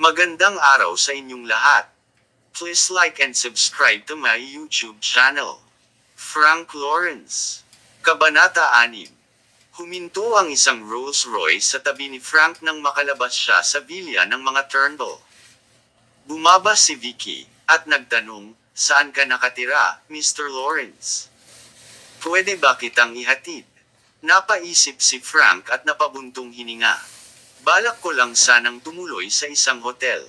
Magandang araw sa inyong lahat. Please like and subscribe to my YouTube channel. Frank Lawrence. Kabanata 6. Huminto ang isang Rolls-Royce sa tabi ni Frank nang makalabas siya sa villa ng mga Turnbull. Bumaba si Vicky, at nagtanong, "Saan ka nakatira, Mr. Lawrence? Pwede ba kitang ihatid?" Napaisip si Frank at napabuntong hininga. Balak ko lang sanang tumuloy sa isang hotel.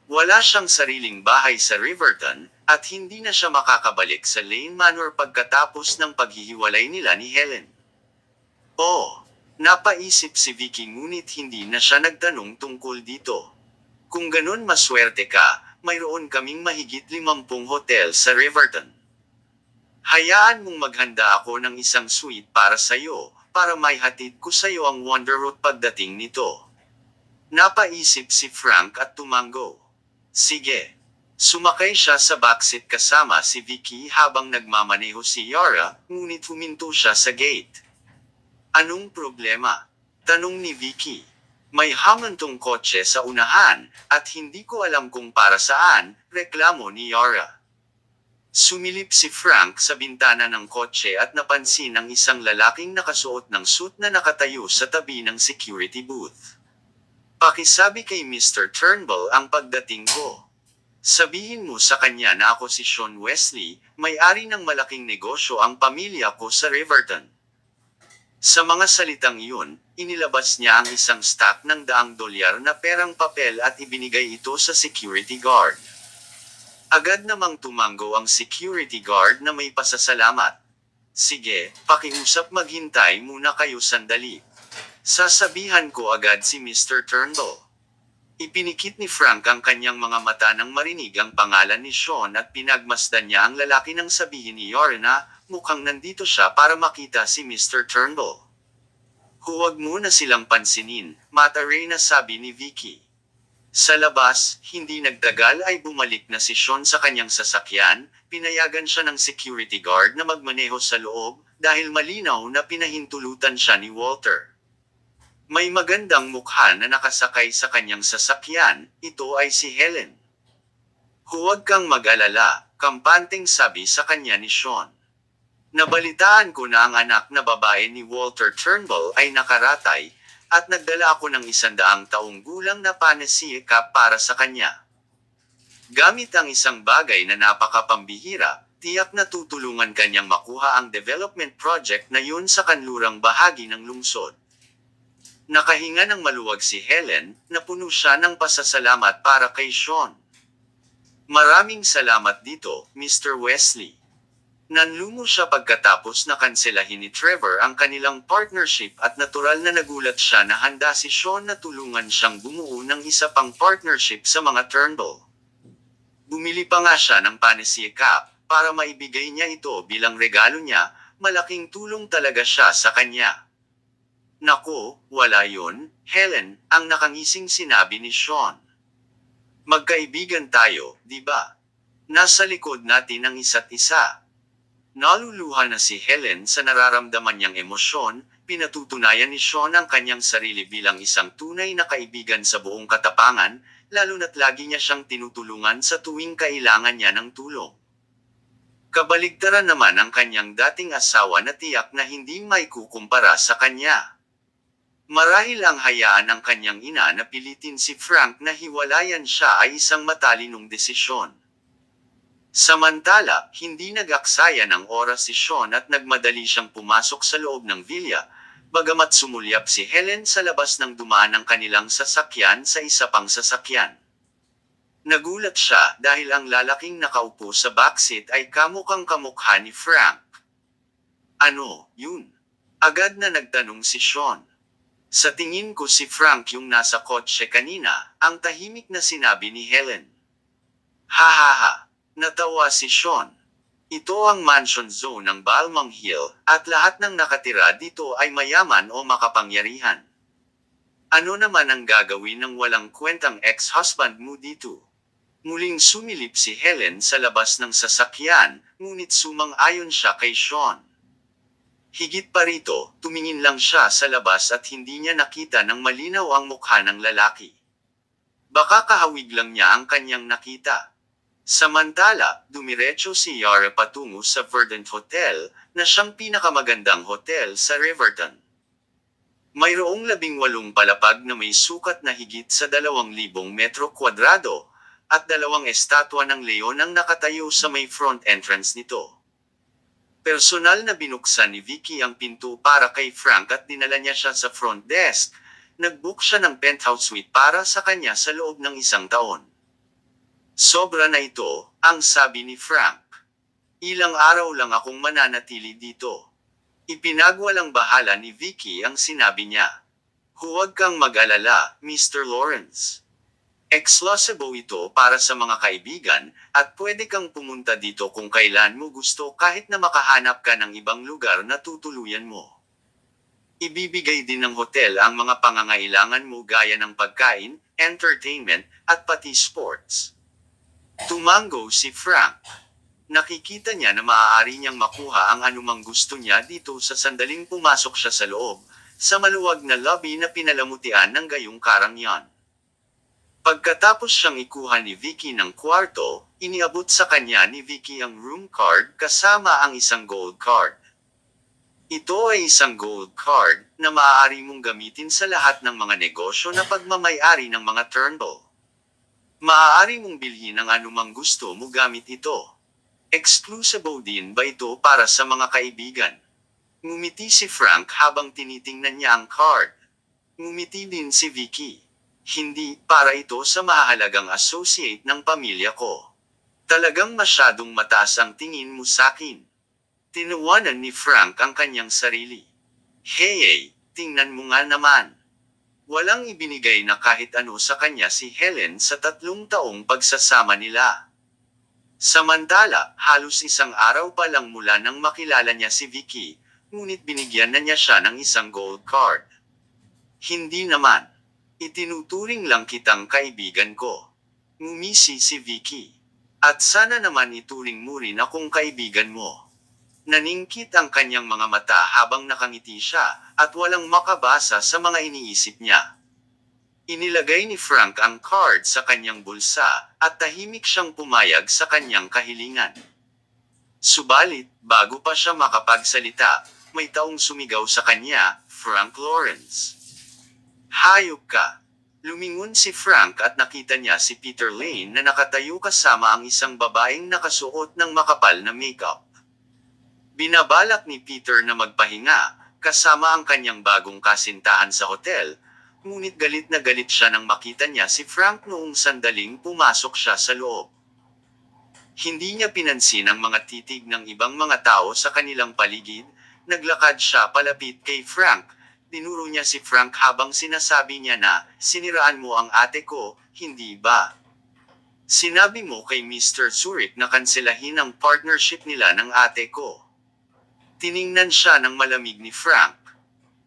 Wala siyang sariling bahay sa Riverton, at hindi na siya makakabalik sa Lane Manor pagkatapos ng paghihiwalay nila ni Helen. Napaisip si Vicky ngunit hindi na siya nagtanong tungkol dito. Kung ganun maswerte ka, mayroon kaming mahigit 50 hotel sa Riverton. Hayaan mong maghanda ako ng isang suite para sa'yo, para maihatid ko sa'yo ang Wonder Road pagdating nito. Napaisip si Frank at tumango. Sige. Sumakay siya sa backseat kasama si Vicky habang nagmamaneho si Yara, ngunit huminto siya sa gate. Anong problema? Tanong ni Vicky. May hamantong kotse sa unahan, at hindi ko alam kung para saan, reklamo ni Yara. Sumilip si Frank sa bintana ng kotse at napansin ang isang lalaking nakasuot ng suit na nakatayo sa tabi ng security booth. "Pakisabi kay Mr. Turnbull ang pagdating ko. Sabihin mo sa kanya na ako si Sean Wesley, may-ari ng malaking negosyo ang pamilya ko sa Riverton." Sa mga salitang iyon, inilabas niya ang isang stack ng $100 na perang papel at ibinigay ito sa security guard. Agad namang tumango ang security guard na may pasasalamat. "Sige, pakiusap maghintay muna kayo sandali. Sasabihan ko agad si Mr. Turnbull." Ipinikit ni Frank ang kanyang mga mata nang marinig ang pangalan ni Sean at pinagmasdan niya ang lalaki nang sabihin ni Yara na mukhang nandito siya para makita si Mr. Turnbull. "Huwag mo na silang pansinin," mataray na sabi ni Vicky. Sa labas, hindi nagtagal ay bumalik na si Sean sa kanyang sasakyan, pinayagan siya ng security guard na magmaneho sa loob, dahil malinaw na pinahintulutan siya ni Walter. May magandang mukha na nakasakay sa kanyang sasakyan, ito ay si Helen. "Huwag kang mag-alala," kampanteng sabi sa kanya ni Sean. "Nabalitaan ko na ang anak na babae ni Walter Turnbull ay nakaratay, at nagdala ako ng 100 taong gulang na panasiika para sa kanya. Gamit ang isang bagay na napakapambihira, tiyak na tutulungan kanyang makuha ang development project na yun sa kanlurang bahagi ng lungsod." Nakahinga ng maluwag si Helen, napuno siya ng pasasalamat para kay Sean. "Maraming salamat dito, Mr. Wesley." Nanlumo siya pagkatapos na kanselahin ni Trevor ang kanilang partnership at natural na nagulat siya na handa si Sean na tulungan siyang bumuo ng isa pang partnership sa mga Turnbull. Bumili pa nga siya ng panacea cup, para maibigay niya ito bilang regalo niya, malaking tulong talaga siya sa kanya. "Naku, wala yun, Helen," ang nakangising sinabi ni Sean. "Magkaibigan tayo, di ba? Nasa likod natin ang isa't isa." Naluluha na si Helen sa nararamdaman niyang emosyon, pinatutunayan ni Sean ang kanyang sarili bilang isang tunay na kaibigan sa buong katapangan, lalo na't lagi niya siyang tinutulungan sa tuwing kailangan niya ng tulong. Kabaligtaran naman ang kanyang dating asawa na tiyak na hindi maikukumpara sa kanya. Marahil ang hayaan ng kanyang ina na pilitin si Frank na hiwalayan siya ay isang matalinong desisyon. Samantala, hindi nag-aksaya ng oras si Sean at nagmadali siyang pumasok sa loob ng villa, bagamat sumulyap si Helen sa labas nang dumaan ang kanilang sasakyan sa isa pang sasakyan. Nagulat siya dahil ang lalaking nakaupo sa backseat ay kamukhang kamukha ni Frank. "Ano, yun?" Agad na nagtanong si Sean. "Sa tingin ko si Frank yung nasa kotse kanina," ang tahimik na sinabi ni Helen. "Hahaha." Natawa si Sean. "Ito ang mansion zone ng Balmong Hill, at lahat ng nakatira dito ay mayaman o makapangyarihan. Ano naman ang gagawin ng walang kwentang ex-husband mo dito?" Muling sumilip si Helen sa labas ng sasakyan, ngunit sumang-ayon siya kay Sean. Higit pa rito, tumingin lang siya sa labas at hindi niya nakita ng malinaw ang mukha ng lalaki. Baka kahawig lang niya ang kanyang nakita. Samantala, dumiretso si Yara patungo sa Verdant Hotel, na siyang pinakamagandang hotel sa Riverton. Mayroong 18 palapag na may sukat na higit sa 2,000 metro kwadrado, at 2 estatwa ng leon ang nakatayo sa may front entrance nito. Personal na binuksan ni Vicky ang pinto para kay Frank at dinala niya siya sa front desk. Nag-book siya ng penthouse suite para sa kanya sa loob ng 1 taon. Sobra na ito, ang sabi ni Frank. Ilang araw lang akong mananatili dito. Ipinagwalang bahala ni Vicky ang sinabi niya. Huwag kang mag-alala, Mr. Lawrence. Exclusive ito para sa mga kaibigan, at pwede kang pumunta dito kung kailan mo gusto kahit na makahanap ka ng ibang lugar na tutuluyan mo. Ibibigay din ng hotel ang mga pangangailangan mo gaya ng pagkain, entertainment, at pati sports. Tumango si Frank. Nakikita niya na maaari niyang makuha ang anumang gusto niya dito sa sandaling pumasok siya sa loob, sa maluwag na lobby na pinalamutian ng gayong karangyan. Pagkatapos siyang ikuha ni Vicky ng kwarto, iniabot sa kanya ni Vicky ang room card kasama ang isang gold card. Ito ay isang gold card na maaari mong gamitin sa lahat ng mga negosyo na pagmamay-ari ng mga Turnbull. Maaari mong bilhin ang anumang gusto mo gamit ito. Exclusive din ba ito para sa mga kaibigan? Ngumiti si Frank habang tinitingnan niya ang card. Ngumiti din si Vicky. Hindi, para ito sa mahalagang associate ng pamilya ko. Talagang masyadong mataas ang tingin mo sakin. Tinawanan ni Frank ang kanyang sarili. Hey, tingnan mo nga naman. Walang ibinigay na kahit ano sa kanya si Helen sa 3 taong pagsasama nila. Samantala, halos 1 araw pa lang mula nang makilala niya si Vicky, ngunit binigyan na niya siya ng isang gold card. Hindi naman. Itinuturing lang kitang kaibigan ko. Ngumisi si Vicky. At sana naman ituring mo rin akong kaibigan mo. Naningkit ang kanyang mga mata habang nakangiti siya, at walang makabasa sa mga iniisip niya. Inilagay ni Frank ang card sa kanyang bulsa, at tahimik siyang pumayag sa kanyang kahilingan. Subalit, bago pa siya makapagsalita, may taong sumigaw sa kanya, Frank Lawrence. Hayop ka! Lumingon si Frank at nakita niya si Peter Lane na nakatayo kasama ang isang babaeng nakasuot ng makapal na makeup. Binabalak ni Peter na magpahinga, kasama ang kanyang bagong kasintahan sa hotel, ngunit galit na galit siya nang makita niya si Frank noong sandaling pumasok siya sa loob. Hindi niya pinansin ang mga titig ng ibang mga tao sa kanilang paligid. Naglakad siya palapit kay Frank. Dinuro niya si Frank habang sinasabi niya na, siniraan mo ang ate ko, hindi ba? Sinabi mo kay Mr. Zurich na kanselahin ang partnership nila ng ate ko. Tiningnan siya ng malamig ni Frank.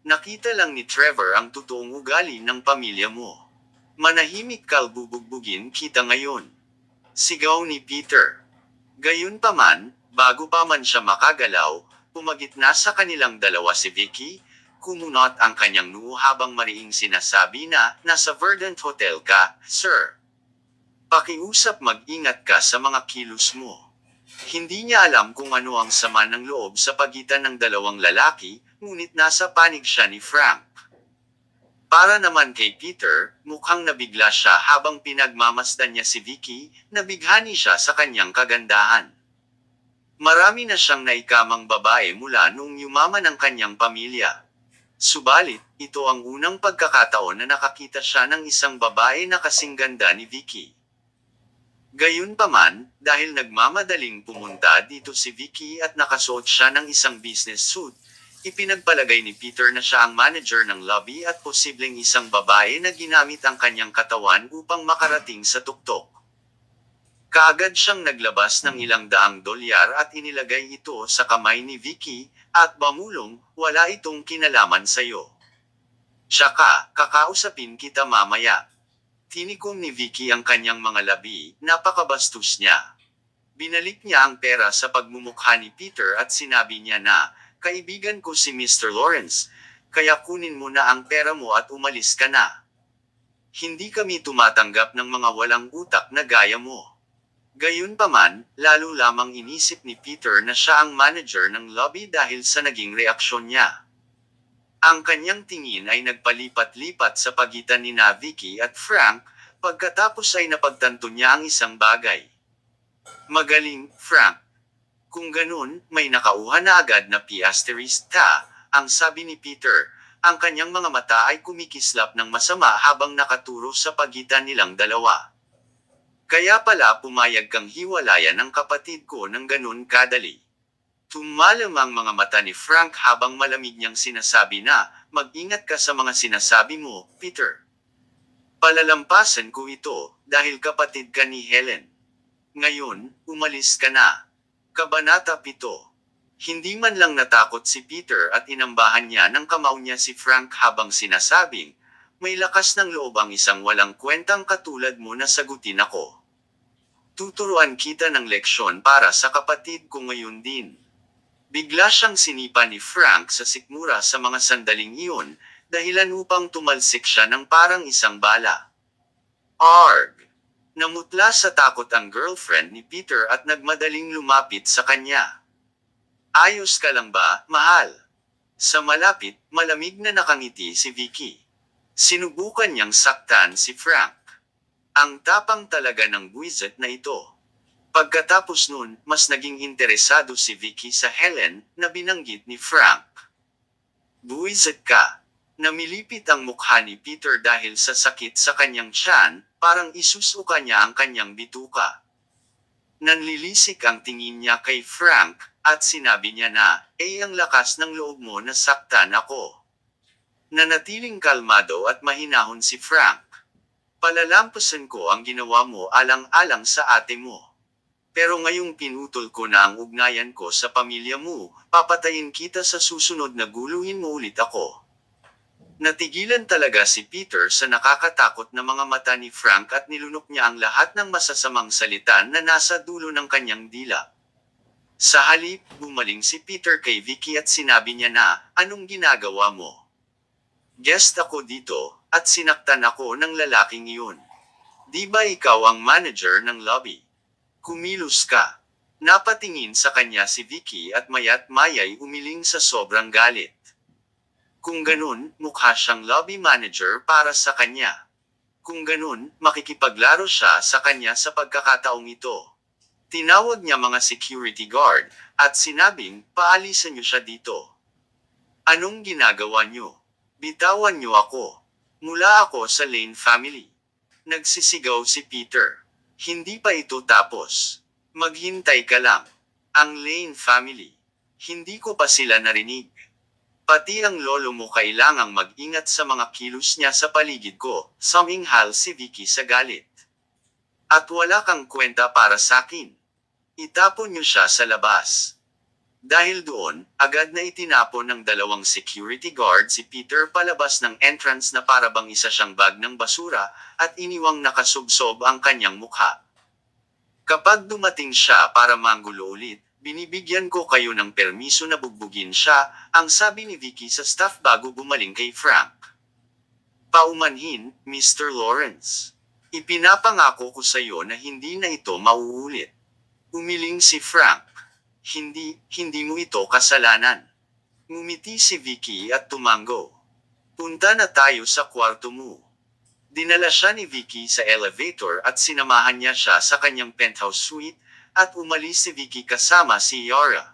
Nakita lang ni Trevor ang totoong ugali ng pamilya mo. Manahimik kal bubugbugin kita ngayon. Sigaw ni Peter. Gayunpaman, bago pa man siya makagalaw, pumagitna sa kanilang dalawa si Vicky, kumunot ang kanyang noo habang mariing sinasabi na, nasa Verdant Hotel ka, sir. Pakiusap mag-ingat ka sa mga kilos mo. Hindi niya alam kung ano ang sama ng loob sa pagitan ng dalawang lalaki, ngunit nasa panig siya ni Frank. Para naman kay Peter, mukhang nabigla siya habang pinagmamasdan niya si Vicky, nabighani siya sa kanyang kagandahan. Marami na siyang naikamang babae mula noong yumaman ang kanyang pamilya. Subalit, ito ang unang pagkakataon na nakakita siya ng isang babae na kasing ganda ni Vicky. Gayunpaman, dahil nagmamadaling pumunta dito si Vicky at nakasuot siya ng isang business suit, ipinagpalagay ni Peter na siya ang manager ng lobby at posibleng isang babae na ginamit ang kanyang katawan upang makarating sa tuktok. Kaagad siyang naglabas ng $100 at inilagay ito sa kamay ni Vicky, at bamulong, wala itong kinalaman sa'yo. Tsaka, kakausapin kita mamaya. Tinikom ni Vicky ang kanyang mga labi, napakabastos niya. Binalik niya ang pera sa pagmumukha ni Peter at sinabi niya na, kaibigan ko si Mr. Lawrence, kaya kunin mo na ang pera mo at umalis ka na. Hindi kami tumatanggap ng mga walang utak na gaya mo. Gayunpaman, lalo lamang inisip ni Peter na siya ang manager ng lobby dahil sa naging reaksyon niya. Ang kanyang tingin ay nagpalipat-lipat sa pagitan ni Vicky at Frank, pagkatapos ay napagtanto niya ang isang bagay. Magaling, Frank. Kung ganun, may nakauha na agad na **** ka, ang sabi ni Peter. Ang kanyang mga mata ay kumikislap ng masama habang nakaturo sa pagitan nilang dalawa. Kaya pala pumayag kang hiwalayan ang kapatid ko ng ganun kadali. Tumalam ang mga mata ni Frank habang malamig niyang sinasabi na, mag-ingat ka sa mga sinasabi mo, Peter. Palalampasan ko ito, dahil kapatid ka ni Helen. Ngayon, umalis ka na. Kabanata 7. Hindi man lang natakot si Peter at inambahan niya ng kamao niya si Frank habang sinasabing, may lakas ng loob ang isang walang kwentang katulad mo na sagutin ako. Tuturuan kita ng leksyon para sa kapatid ko ngayon din. Bigla siyang sinipa ni Frank sa sikmura sa mga sandaling iyon, dahilan upang tumalsik siya ng parang isang bala. Arg! Namutla sa takot ang girlfriend ni Peter at nagmadaling lumapit sa kanya. Ayos ka lang ba, mahal? Sa malapit, malamig na nakangiti si Vicky. Sinubukan niyang saktan si Frank. Ang tapang talaga ng buwisit na ito. Pagkatapos nun, mas naging interesado si Vicky sa Helen, na binanggit ni Frank. Buwisit ka. Namilipit ang mukha ni Peter dahil sa sakit sa kanyang tiyan, parang isusuka niya ang kanyang bituka. Nanlilisik ang tingin niya kay Frank, at sinabi niya na, ang lakas ng loob mo na saktan ako. Nanatiling kalmado at mahinahon si Frank. Palalampasan ko ang ginawa mo alang-alang sa ate mo. Pero ngayong pinutol ko na ang ugnayan ko sa pamilya mo, papatayin kita sa susunod na guluhin mo ulit ako. Natigilan talaga si Peter sa nakakatakot na mga mata ni Frank at nilunok niya ang lahat ng masasamang salita na nasa dulo ng kanyang dila. Sa halip, bumaling si Peter kay Vicky at sinabi niya na, anong ginagawa mo? Guest ako dito, at sinaktan ako ng lalaking iyon. Di ba ikaw ang manager ng lobby? Kumilos ka. Napatingin sa kanya si Vicky at mayat mayay umiling sa sobrang galit. Kung ganun, mukha siyang lobby manager para sa kanya. Kung ganun, makikipaglaro siya sa kanya sa pagkakataong ito. Tinawag niya mga security guard, at sinabing, paalisan niyo siya dito. Anong ginagawa niyo? Bitawan niyo ako. Mula ako sa Lane family. Nagsisigaw si Peter. Hindi pa ito tapos. Maghintay ka lang. Ang Lane family. Hindi ko pa sila narinig. Pati ang lolo mo kailangang mag-ingat sa mga kilos niya sa paligid ko, suminghal si Vicky sa galit. At wala kang kwenta para sakin. Itapon niyo siya sa labas. Dahil doon, agad na itinapon ng dalawang security guard si Peter palabas ng entrance na parabang isa siyang bag ng basura, at iniwang nakasubsob ang kanyang mukha. Kapag dumating siya para manggulo ulit, binibigyan ko kayo ng permiso na bugbugin siya, ang sabi ni Vicky sa staff bago bumaling kay Frank. Paumanhin, Mr. Lawrence. Ipinapangako ko sa iyo na hindi na ito mauulit. Umiling si Frank. Hindi mo ito kasalanan. Ngumiti si Vicky at tumango. Punta na tayo sa kwarto mo. Dinala siya ni Vicky sa elevator at sinamahan niya siya sa kanyang penthouse suite, at umalis si Vicky kasama si Yara.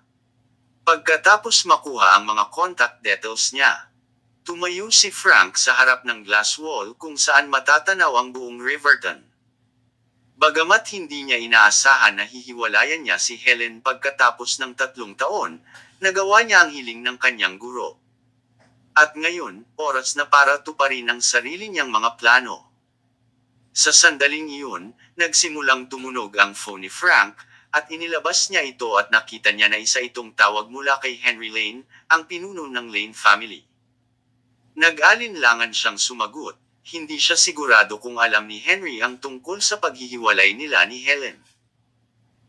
Pagkatapos makuha ang mga contact details niya, tumayo si Frank sa harap ng glass wall kung saan matatanaw ang buong Riverton. Bagamat hindi niya inaasahan na hihiwalayan niya si Helen pagkatapos ng 3 taon, nagawa niya ang hiling ng kanyang guro. At ngayon, oras na para tuparin ang sarili niyang mga plano. Sa sandaling iyon, nagsimulang tumunog ang phone ni Frank, at inilabas niya ito at nakita niya na isa itong tawag mula kay Henry Lane, ang pinuno ng Lane family. Nag-alinlangan siyang sumagot. Hindi siya sigurado kung alam ni Henry ang tungkol sa paghihiwalay nila ni Helen.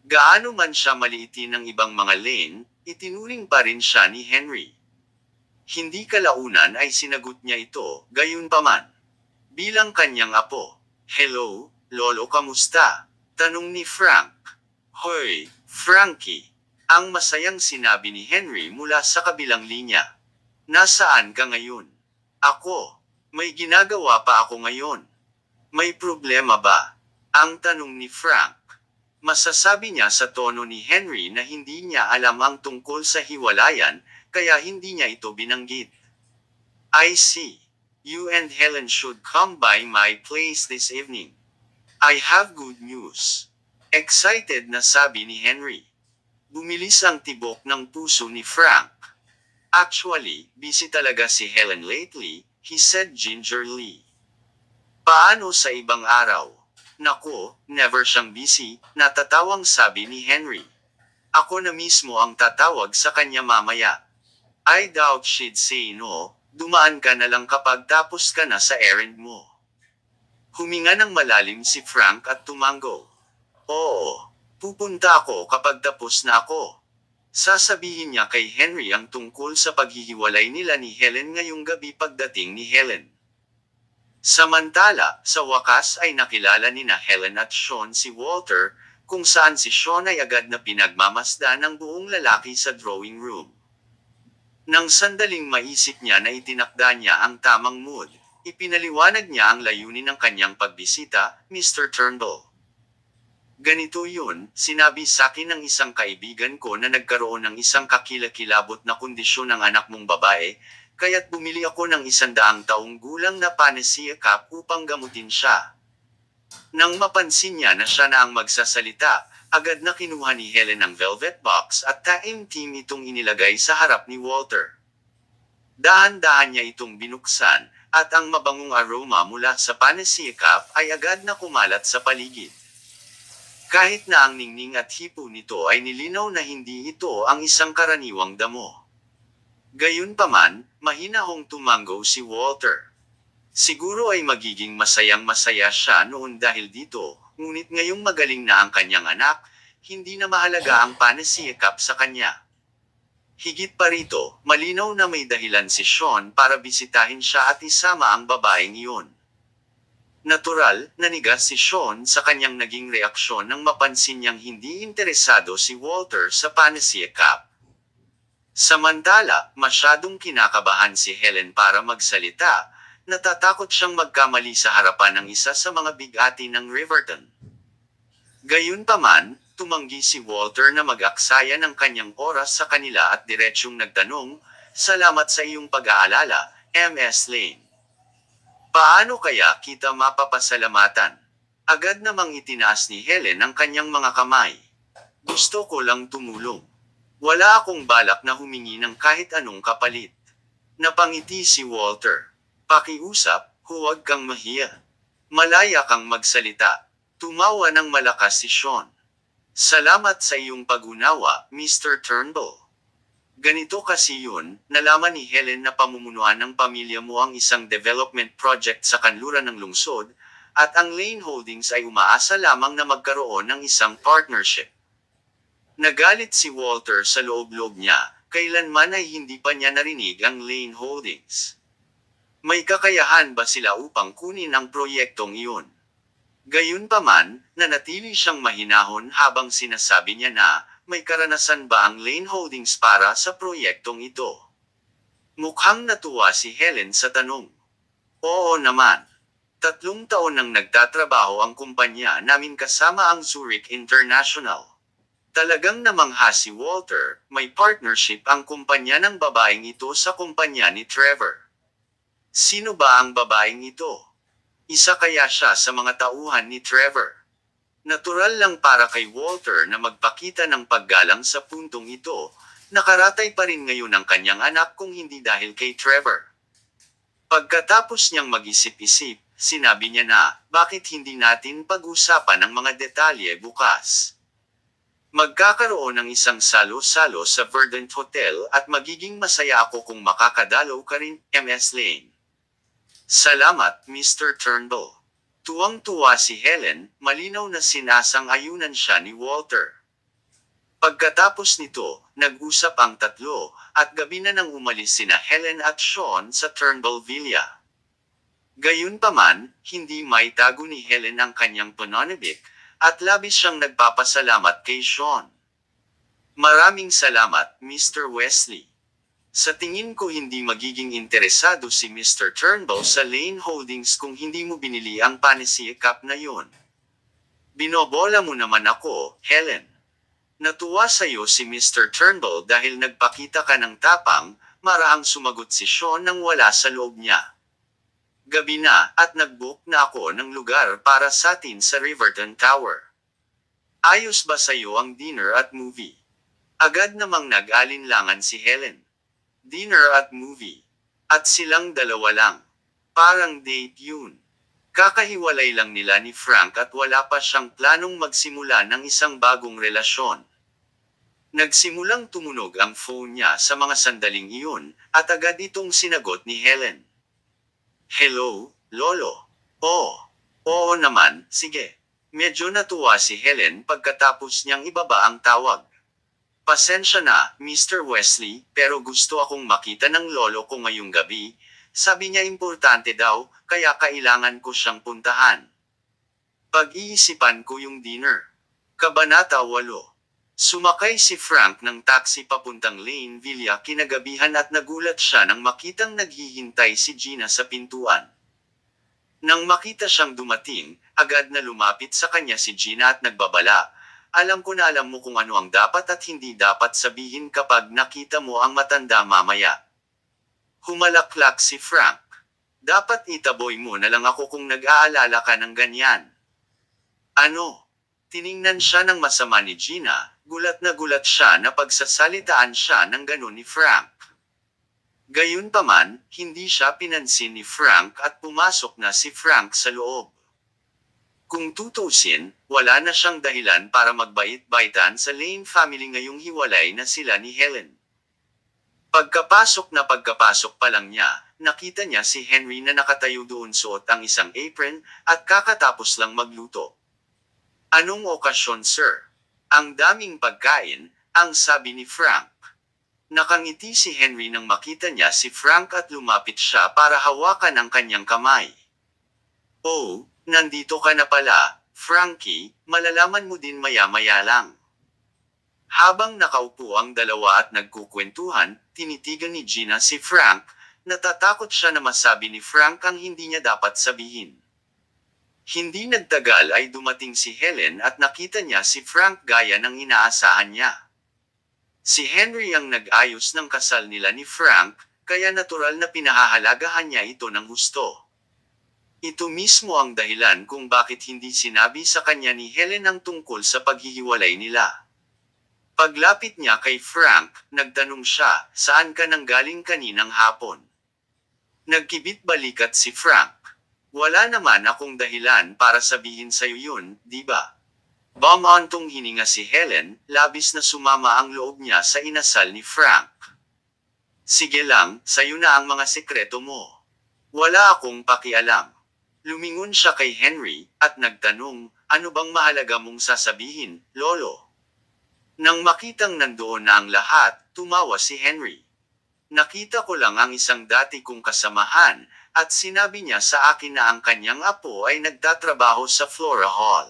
Gaano man siya maliitin ng ibang mga Lane, itinuring pa rin siya ni Henry. Hindi kalaunan ay sinagot niya ito, gayunpaman. bilang kanyang apo. "Hello, Lolo, kamusta?" tanong ni Frank. "Hoy, Frankie," ang masayang sinabi ni Henry mula sa kabilang linya. "Nasaan ka ngayon?" "Ako, may ginagawa pa ako ngayon." "May problema ba?" ang tanong ni Frank. Masasabi niya sa tono ni Henry na hindi niya alam ang tungkol sa hiwalayan, kaya hindi niya ito binanggit. "I see. You and Helen should come by my place this evening. I have good news." Excited na sabi ni Henry. Bumilis ang tibok ng puso ni Frank. "Actually, busy talaga si Helen lately," he said gingerly. "Paano sa ibang araw?" "Naku, never siyang busy," natatawang sabi ni Henry. "Ako na mismo ang tatawag sa kanya mamaya." "I doubt she'd say no, dumaan ka na lang kapag tapos ka na sa errand mo." Huminga ng malalim si Frank at tumango. "Oo, pupunta ako kapag tapos na ako." Sasabihin niya kay Henry ang tungkol sa paghihiwalay nila ni Helen ngayong gabi pagdating ni Helen. Samantala, sa wakas ay nakilala ni na Helen at Sean si Walter, kung saan si Sean ay agad na pinagmamasdan ng buong lalaki sa drawing room. Nang sandaling maisip niya na itinakda niya ang tamang mood, ipinaliwanag niya ang layunin ng kanyang pagbisita, Mr. Turnbull. "Ganito yun, sinabi sakin ng isang kaibigan ko na nagkaroon ng isang kakilakilabot na kondisyon ng anak mong babae, kaya't bumili ako ng 100 taong gulang na panacea cup upang gamutin siya." Nang mapansin niya na siya na ang magsasalita, agad na kinuha ni Helen ang velvet box at taimtim itong inilagay sa harap ni Walter. Dahan-dahan niya itong binuksan, at ang mabangong aroma mula sa panacea cup ay agad na kumalat sa paligid. Kahit na ang ningning at hipo nito ay nilinaw na hindi ito ang isang karaniwang damo. Gayunpaman, mahinahong tumango si Walter. Siguro ay magiging masayang-masaya siya noon dahil dito, ngunit ngayong magaling na ang kanyang anak, hindi na mahalaga ang panacea cup sa kanya. Higit pa rito, malinaw na may dahilan si Sean para bisitahin siya at isama ang babaeng iyon. Natural, nanigas si Sean sa kanyang naging reaksyon nang mapansin niyang hindi interesado si Walter sa panacea cup. Samantala, masyadong kinakabahan si Helen para magsalita, natatakot siyang magkamali sa harapan ng isa sa mga bigati ng Riverton. Gayunpaman, tumanggi si Walter na mag-aksaya ng kanyang oras sa kanila at diretsyong nagtanong, "Salamat sa iyong pag-aalala, Ms. Lane. Paano kaya kita mapapasalamatan?" Agad namang itinaas ni Helen ang kanyang mga kamay. "Gusto ko lang tumulong. Wala akong balak na humingi ng kahit anong kapalit." Napangiti si Walter. "Pakiusap, huwag kang mahiya. Malaya kang magsalita." Tumawa ng malakas si Sean. "Salamat sa iyong pag-unawa, Mr. Turnbull. Ganito kasi yun, nalaman ni Helen na pamumunuan ng pamilya mo ang isang development project sa kanluran ng lungsod, at ang Lane Holdings ay umaasa lamang na magkaroon ng isang partnership." Nagalit si Walter sa loob-loob niya, kailanman ay hindi pa niya narinig ang Lane Holdings. May kakayahan ba sila upang kunin ang proyektong iyon? Gayunpaman, nanatili siyang mahinahon habang sinasabi niya na, may karanasan ba ang Lane Holdings para sa proyektong ito? Mukhang natuwa si Helen sa tanong. "Oo naman. 3 taon nang nagtatrabaho ang kumpanya namin kasama ang Zurich International." Talagang namangha si Walter, may partnership ang kumpanya ng babaeng ito sa kumpanya ni Trevor. Sino ba ang babaeng ito? Isa kaya siya sa mga tauhan ni Trevor? Natural lang para kay Walter na magpakita ng paggalang sa puntong ito, nakaratay pa rin ngayon ang kanyang anak kung hindi dahil kay Trevor. Pagkatapos niyang mag-isip-isip, sinabi niya na, "Bakit hindi natin pag-usapan ang mga detalye bukas? Magkakaroon ng isang salo-salo sa Verdant Hotel at magiging masaya ako kung makakadalaw ka rin, Ms. Lane." "Salamat, Mr. Turnbull." Tuwang-tuwa si Helen, malinaw na sinasang-ayunan siya ni Walter. Pagkatapos nito, nag-usap ang tatlo, at gabi na nang umalis sina Helen at Sean sa Turnbull Villa. Gayunpaman, hindi maitago ni Helen ang kanyang pananabik, at labis siyang nagpapasalamat kay Sean. Maraming salamat, Mr. Wesley. Sa tingin ko hindi magiging interesado si Mr. Turnbull sa Lane Holdings kung hindi mo binili ang Panacea Cup na yun. Binobola mo naman ako, Helen. Natuwa sa'yo si Mr. Turnbull dahil nagpakita ka ng tapang, maraang sumagot si Sean nang wala sa loob niya. Gabi na at nag-book na ako ng lugar para sa atin sa Riverton Tower. Ayos ba sa'yo ang dinner at movie? Agad namang nag-alinlangan si Helen. Dinner at movie. At silang dalawa lang. Parang date yun. Kakahiwalay lang nila ni Frank at wala pa siyang planong magsimula ng isang bagong relasyon. Nagsimulang tumunog ang phone niya sa mga sandaling iyon, at agad itong sinagot ni Helen. Hello, Lolo. Oo naman, sige. Medyo natuwa si Helen pagkatapos niyang ibaba ang tawag. Pasensya na, Mr. Wesley, pero gusto akong makita ng lolo ko ngayong gabi. Sabi niya importante daw, kaya kailangan ko siyang puntahan. Pag-iisipan ko yung dinner. Kabanata 8. Sumakay si Frank ng taxi papuntang Lane Villa kinagabihan at nagulat siya nang makitang naghihintay si Gina sa pintuan. Nang makita siyang dumating, agad na lumapit sa kanya si Gina at nagbabala. Alam ko na alam mo kung ano ang dapat at hindi dapat sabihin kapag nakita mo ang matanda mamaya. Humalaklak si Frank. Dapat itaboy mo na lang ako kung nag-aalala ka ng ganyan. Ano? Tiningnan siya ng masama ni Gina, gulat na gulat siya na pagsasalitaan siya ng ganon ni Frank. Gayunpaman, hindi siya pinansin ni Frank at pumasok na si Frank sa loob. Kung tutusin, wala na siyang dahilan para magbait-baitan sa Lane family ngayong hiwalay na sila ni Helen. Pagkapasok pa lang niya, nakita niya si Henry na nakatayo doon suot ang isang apron at kakatapos lang magluto. Anong okasyon, sir? Ang daming pagkain, ang sabi ni Frank. Nakangiti si Henry nang makita niya si Frank at lumapit siya para hawakan ang kanyang kamay. Oh, nandito ka na pala, Frankie, malalaman mo din maya-maya lang. Habang nakaupo ang dalawa at nagkukwentuhan, tinitigan ni Gina si Frank, natatakot siya na masabi ni Frank ang hindi niya dapat sabihin. Hindi nagtagal ay dumating si Helen at nakita niya si Frank gaya ng inaasahan niya. Si Henry ang nag-ayos ng kasal nila ni Frank, kaya natural na pinahahalagahan niya ito ng husto. Ito mismo ang dahilan kung bakit hindi sinabi sa kanya ni Helen ang tungkol sa paghihiwalay nila. Paglapit niya kay Frank, nagtanong siya, saan ka nanggaling kaninang hapon? Nagkibit balikat si Frank. Wala naman akong dahilan para sabihin sa'yo yun, di ba? Bumantong hininga si Helen, labis na sumama ang loob niya sa inasal ni Frank. Sige lang, sa'yo na ang mga sekreto mo. Wala akong pakialam. Lumingon siya kay Henry, at nagtanong, ano bang mahalaga mong sasabihin, Lolo? Nang makitang nandoon na ang lahat, tumawa si Henry. Nakita ko lang ang isang dati kong kasamahan, at sinabi niya sa akin na ang kanyang apo ay nagtatrabaho sa Flora Hall.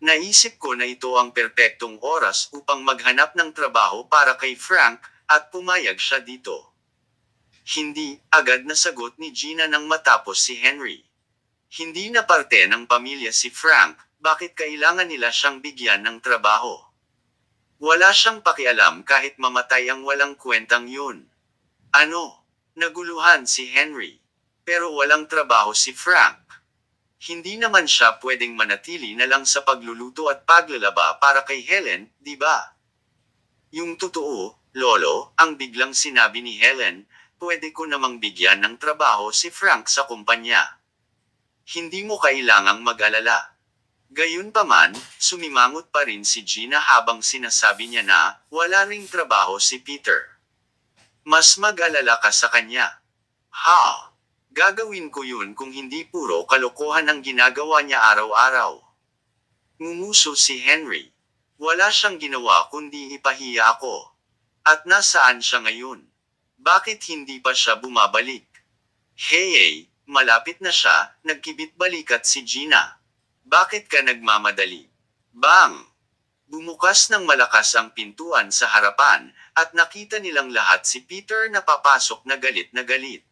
Naisip ko na ito ang perpektong oras upang maghanap ng trabaho para kay Frank, at pumayag siya dito. Hindi, agad na sagot ni Gina nang matapos si Henry. Hindi na parte ng pamilya si Frank, bakit kailangan nila siyang bigyan ng trabaho? Wala siyang pakialam kahit mamatay ang walang kwentang yun. Ano? Naguluhan si Henry. Pero walang trabaho si Frank. Hindi naman siya pwedeng manatili na lang sa pagluluto at paglalaba para kay Helen, di ba? Yung totoo, Lolo, ang biglang sinabi ni Helen, pwede ko namang bigyan ng trabaho si Frank sa kumpanya. Hindi mo kailangang mag-alala. Gayunpaman, sumimangot pa rin si Gina habang sinasabi niya na, wala ring trabaho si Peter. Mas mag-alala ka sa kanya. Ha? Gagawin ko yun kung hindi puro kalokohan ang ginagawa niya araw-araw. Ngumuso si Henry. Wala siyang ginawa kundi ipahiya ako. At nasaan siya ngayon? Bakit hindi pa siya bumabalik? Hey, Malapit na siya, nagkibit-balikat si Gina. Bakit ka nagmamadali? Bang! Bumukas ng malakas ang pintuan sa harapan, at nakita nilang lahat si Peter na papasok na galit na galit.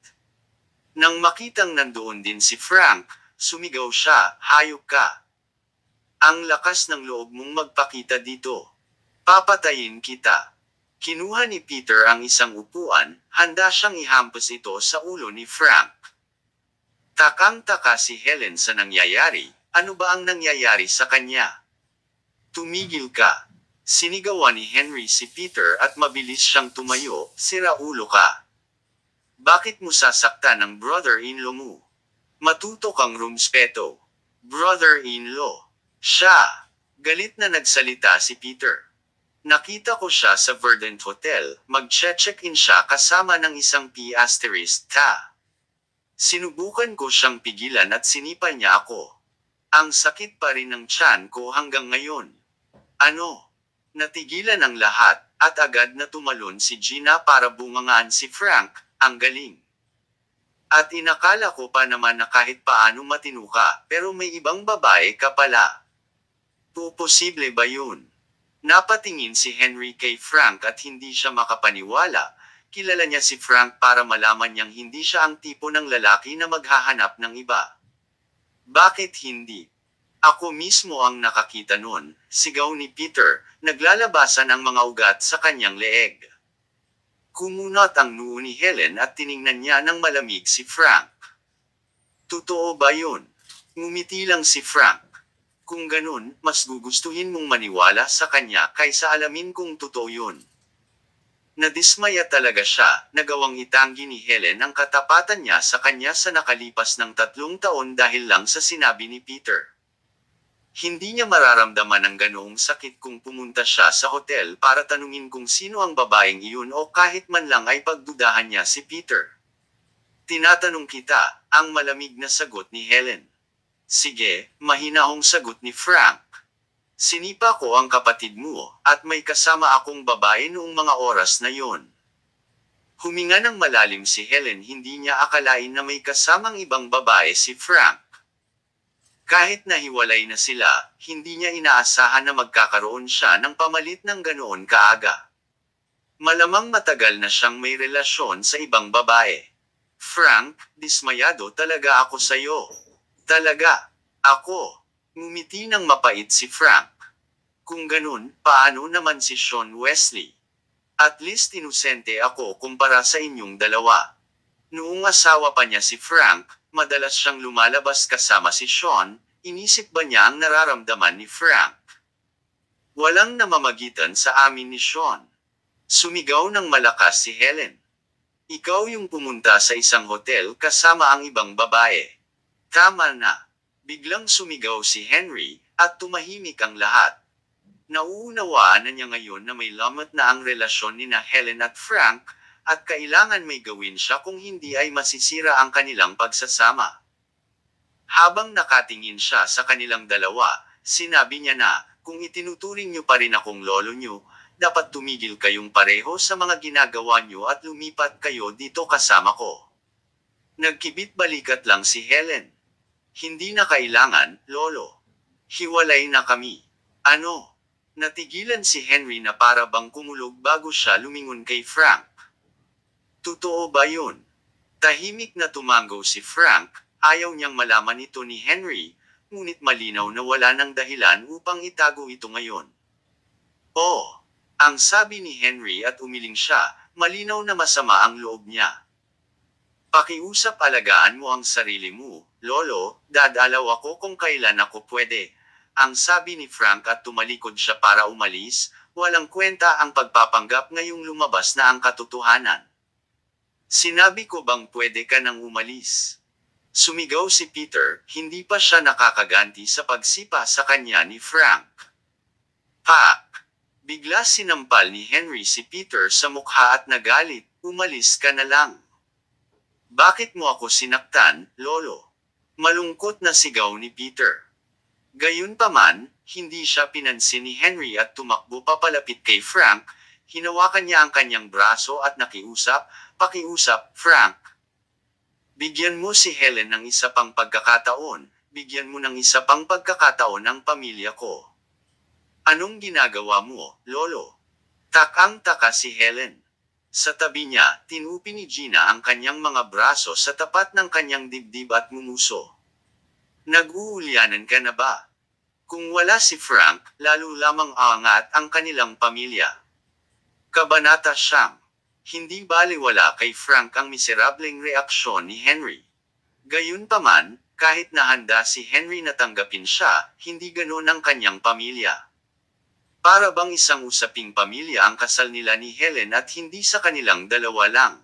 Nang makitang nandoon din si Frank, sumigaw siya, "Hayop ka! Ang lakas ng loob mong magpakita dito. Papatayin kita." Kinuha ni Peter ang isang upuan, handa siyang ihampas ito sa ulo ni Frank. Takang-taka si Helen sa nangyayari. Ano ba ang nangyayari sa kanya? "Tumigil ka!" Sinigawan ni Henry si Peter at mabilis siyang tumayo, "Sira ulo ka. Bakit mo sasaktan ang brother-in-law mo? Matuto kang rumspeto." "Brother-in-law? Siya!" Galit na nagsalita si Peter. "Nakita ko siya sa Verdant Hotel, mag-check-in siya kasama ng isang P***ta. Sinubukan ko siyang pigilan at sinipa niya ako. Ang sakit pa rin ng tiyan ko hanggang ngayon." "Ano?" Natigilan ang lahat, at agad na tumalon si Gina para bungangaan si Frank. "Ang galing. At inakala ko pa naman na kahit paano matino ka, pero may ibang babae ka pala. Posible ba yun?" Napatingin si Henry kay Frank at hindi siya makapaniwala. Kilala niya si Frank para malaman niyang hindi siya ang tipo ng lalaki na maghahanap ng iba. "Bakit hindi? Ako mismo ang nakakita nun," sigaw ni Peter, naglalabasan ang mga ugat sa kanyang leeg. Kumunat ang noo ni Helen at tiningnan niya ng malamig si Frank. "Totoo ba yun?" Ngumiti lang si Frank. "Kung ganun, mas gugustuhin mong maniwala sa kanya kaysa alamin kung totoo yun." Nadismaya talaga siya, nagawang itanggi ni Helen ang katapatan niya sa kanya sa nakalipas ng 3 taon dahil lang sa sinabi ni Peter. Hindi niya mararamdaman ang ganoong sakit kung pumunta siya sa hotel para tanungin kung sino ang babaeng iyon o kahit man lang ay pagdudahan niya si Peter. "Tinatanong kita," ang malamig na sagot ni Helen. "Sige," mahinahong sagot ni Frank. "Sinipa ko ang kapatid mo, at may kasama akong babae noong mga oras na yon." Huminga ng malalim si Helen, hindi niya akalain na may kasamang ibang babae si Frank. Kahit nahiwalay na sila, hindi niya inaasahan na magkakaroon siya ng pamalit ng ganoon kaaga. Malamang matagal na siyang may relasyon sa ibang babae. "Frank, dismayado talaga ako sa'yo." "Talaga? Ako?" Ngumiti ng mapait si Frank. "Kung ganun, paano naman si Sean Wesley? At least inosente ako kumpara sa inyong dalawa." Noong asawa pa niya si Frank, madalas siyang lumalabas kasama si Sean. Inisip ba niya ang nararamdaman ni Frank? "Walang namamagitan sa amin ni Sean." Sumigaw ng malakas si Helen. "Ikaw yung pumunta sa isang hotel kasama ang ibang babae." "Tama na." Biglang sumigaw si Henry, at tumahimik ang lahat. Nauunawaan na niya ngayon na may lamot na ang relasyon nina Helen at Frank, at kailangan may gawin siya kung hindi ay masisira ang kanilang pagsasama. Habang nakatingin siya sa kanilang dalawa, sinabi niya na, "Kung itinuturing niyo pa rin akong lolo niyo, dapat tumigil kayong pareho sa mga ginagawa niyo at lumipat kayo dito kasama ko." Nagkibit-balikat lang si Helen. "Hindi na kailangan, lolo. Hiwalay na kami." "Ano?" Natigilan si Henry na para bang kumulog bago siya lumingon kay Frank. "Totoo ba yun?" Tahimik na tumango si Frank. Ayaw niyang malaman ito ni Henry, ngunit malinaw na wala nang dahilan upang itago ito ngayon. "Oh," ang sabi ni Henry at umiling siya, malinaw na masama ang loob niya. "Pakiusap, alagaan mo ang sarili mo, lolo, dadalaw ako kung kailan ako pwede," ang sabi ni Frank at tumalikod siya para umalis. Walang kwenta ang pagpapanggap ngayong lumabas na ang katotohanan. "Sinabi ko bang pwede ka nang umalis?" Sumigaw si Peter, hindi pa siya nakakaganti sa pagsipa sa kanya ni Frank. "Pak!" Bigla sinampal ni Henry si Peter sa mukha at nagalit, "Umalis ka na lang. Bakit mo ako sinaktan, lolo?" Malungkot na sigaw ni Peter. Gayunpaman, hindi siya pinansin ni Henry at tumakbo papalapit kay Frank. Hinawakan niya ang kanyang braso at nakiusap, "Pakiusap, Frank. Bigyan mo si Helen ng isa pang pagkakataon, bigyan mo ng isa pang pagkakataon ang pamilya ko. Anong ginagawa mo, Lolo? Takang-taka si Helen. Sa tabi niya, tinupi ni Gina ang kanyang mga braso sa tapat ng kanyang dibdib at ngumuso. Nag-uulyanan ka na ba? Kung wala si Frank, lalo lamang aangat ang kanilang pamilya. Kabanata 9. Hindi baliwala kay Frank ang miserableng reaksyon ni Henry. Gayunpaman, kahit na handa si Henry na tanggapin siya, hindi ganon ang kanyang pamilya. Para bang isang usaping pamilya ang kasal nila ni Helen at hindi sa kanilang dalawa lang.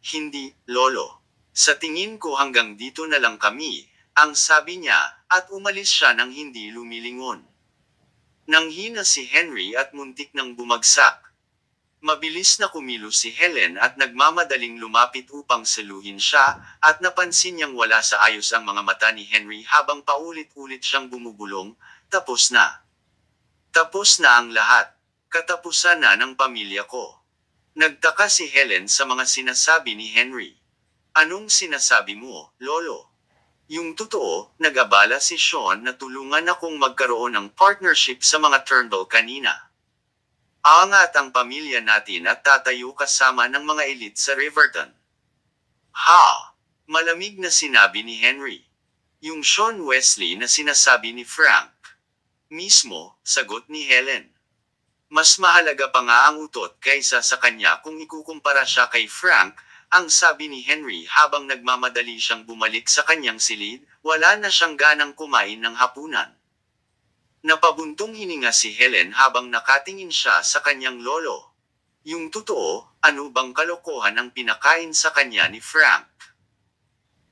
Hindi, Lolo. Sa tingin ko hanggang dito na lang kami, ang sabi niya, at umalis siya nang hindi lumilingon. Nanghina si Henry at muntik nang bumagsak. Mabilis na kumilos si Helen at nagmamadaling lumapit upang saluhin siya, at napansin niyang wala sa ayos ang mga mata ni Henry habang paulit-ulit siyang bumubulong, tapos na. Tapos na ang lahat. Katapusan na ng pamilya ko. Nagtaka si Helen sa mga sinasabi ni Henry. Anong sinasabi mo, Lolo? Yung totoo, nag-abala si Sean na tulungan akong magkaroon ng partnership sa mga Turnbull kanina. Aangat ang pamilya natin at tatayo kasama ng mga elite sa Riverton. Ha! Malamig na sinabi ni Henry. Yung Sean Wesley na sinasabi ni Frank. Mismo, sagot ni Helen. Mas mahalaga pa nga ang utot kaysa sa kanya kung ikukumpara siya kay Frank, ang sabi ni Henry habang nagmamadali siyang bumalik sa kanyang silid, wala na siyang ganang kumain ng hapunan. Napabuntong hininga si Helen habang nakatingin siya sa kanyang lolo. Yung totoo, ano bang kalokohan ang pinakain sa kanya ni Frank?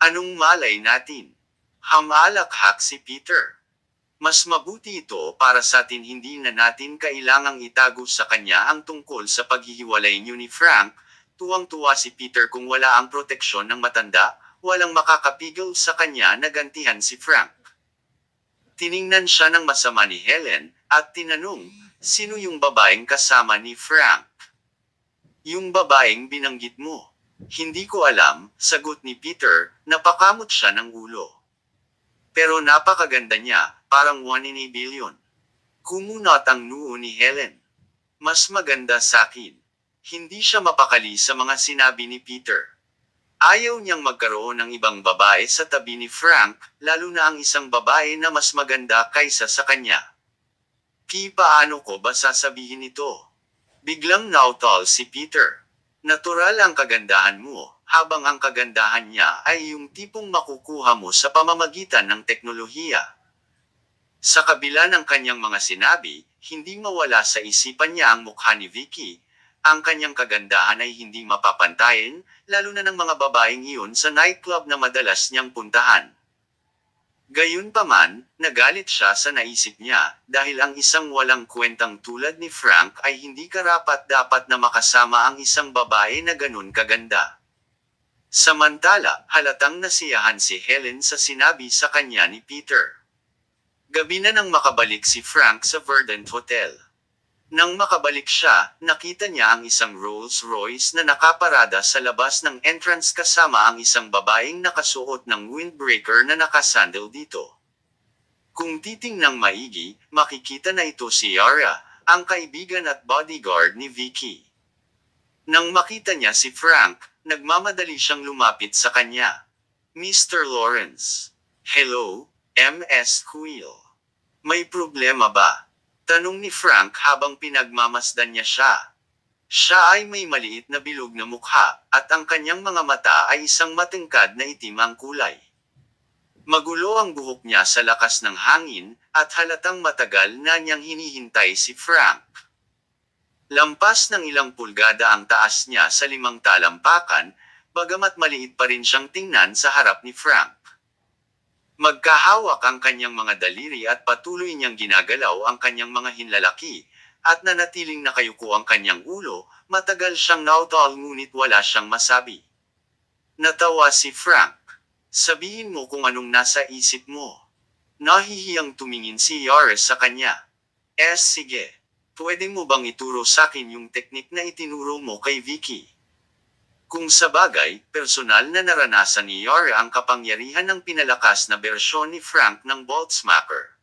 Anong malay natin? Hamalakhak si Peter. Mas mabuti ito para sa atin, hindi na natin kailangang itago sa kanya ang tungkol sa paghihiwalay niyo ni Frank. Tuwang-tuwa si Peter kung wala ang proteksyon ng matanda, walang makakapigil sa kanya na gantihan si Frank. Tiningnan siya ng masama ni Helen, at tinanong, sino yung babaeng kasama ni Frank? Yung babaeng binanggit mo. Hindi ko alam, sagot ni Peter, napakamot siya ng ulo. Pero napakaganda niya, parang 1 in a billion. Kumunot ang noo ni Helen. Mas maganda sa akin. Hindi siya mapakali sa mga sinabi ni Peter. Ayaw niyang magkaroon ng ibang babae sa tabi ni Frank, lalo na ang isang babae na mas maganda kaysa sa kanya. Paano ko ba sasabihin ito? Biglang nautal si Peter. Natural ang kagandahan mo, habang ang kagandahan niya ay yung tipong makukuha mo sa pamamagitan ng teknolohiya. Sa kabila ng kanyang mga sinabi, hindi mawala sa isipan niya ang mukha ni Vicky. Ang kanyang kagandahan ay hindi mapapantayin, lalo na ng mga babaeng iyon sa nightclub na madalas niyang puntahan. Gayunpaman, nagalit siya sa naisip niya, dahil ang isang walang kwentang tulad ni Frank ay hindi karapat-dapat na makasama ang isang babae na ganun kaganda. Samantala, halatang nasiyahan si Helen sa sinabi sa kanya ni Peter. Gabi na nang makabalik si Frank sa Verdant Hotel. Nang makabalik siya, nakita niya ang isang Rolls Royce na nakaparada sa labas ng entrance kasama ang isang babaeng nakasuot ng windbreaker na nakasandal dito. Kung titingnang maigi, makikita na ito si Yara, ang kaibigan at bodyguard ni Vicky. Nang makita niya si Frank, nagmamadali siyang lumapit sa kanya. Mr. Lawrence. Hello, Ms. Quill. May problema ba? Tanong ni Frank habang pinagmamasdan niya siya. Siya ay may maliit na bilog na mukha, at ang kanyang mga mata ay isang matangkad na itim ang kulay. Magulo ang buhok niya sa lakas ng hangin, at halatang matagal na niyang hinihintay si Frank. Lampas ng ilang pulgada ang taas niya sa 5 talampakan, bagamat maliit pa rin siyang tingnan sa harap ni Frank. Magkahawak ang kanyang mga daliri at patuloy niyang ginagalaw ang kanyang mga hinlalaki, at nanatiling nakayuko ang kanyang ulo, matagal siyang nautal ngunit wala siyang masabi. Natawa si Frank. Sabihin mo kung anong nasa isip mo. Nahihiyang tumingin si Yaris sa kanya. Sige. Pwede mo bang ituro sa akin yung teknik na itinuro mo kay Vicky? Kung sabagay, personal na naranasan ni Yara ang kapangyarihan ng pinalakas na bersyon ni Frank ng Boltzmacher.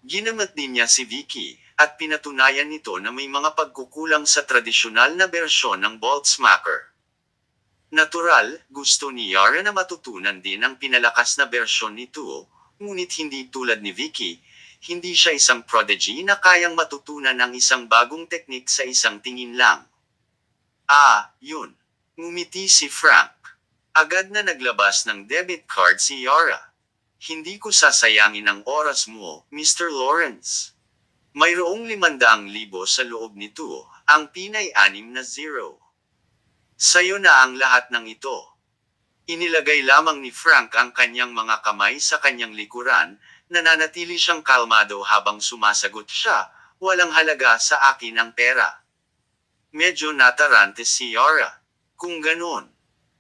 Ginamit din niya si Vicky, at pinatunayan nito na may mga pagkukulang sa tradisyonal na bersyon ng Boltzmacher. Natural, gusto ni Yara na matutunan din ang pinalakas na bersyon nito, ngunit hindi tulad ni Vicky, hindi siya isang prodigy na kayang matutunan ang isang bagong teknik sa isang tingin lang. Yun. Ngumiti si Frank. Agad na naglabas ng debit card si Yara. Hindi ko sasayangin ang oras mo, Mr. Lawrence. Mayroong 500,000 sa loob nito, ang pinay-6 na zero. Sayo na ang lahat ng ito. Inilagay lamang ni Frank ang kanyang mga kamay sa kanyang likuran, nananatili siyang kalmado habang sumasagot siya, walang halaga sa akin ang pera. Medyo natarante si Yara. Kung ganon,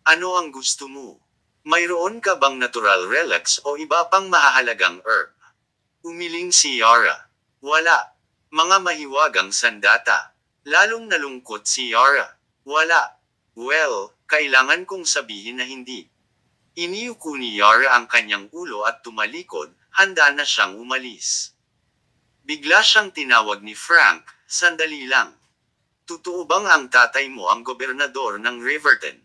ano ang gusto mo? Mayroon ka bang natural relics o iba pang mahahalagang herb? Umiling si Yara. Wala. Mga mahiwagang sandata. Lalong nalungkot si Yara. Wala. Well, kailangan kong sabihin na hindi. Iniyuko ni Yara ang kanyang ulo at tumalikod, handa na siyang umalis. Bigla siyang tinawag ni Frank, sandali lang. Totoo bang ang tatay mo ang gobernador ng Riverton?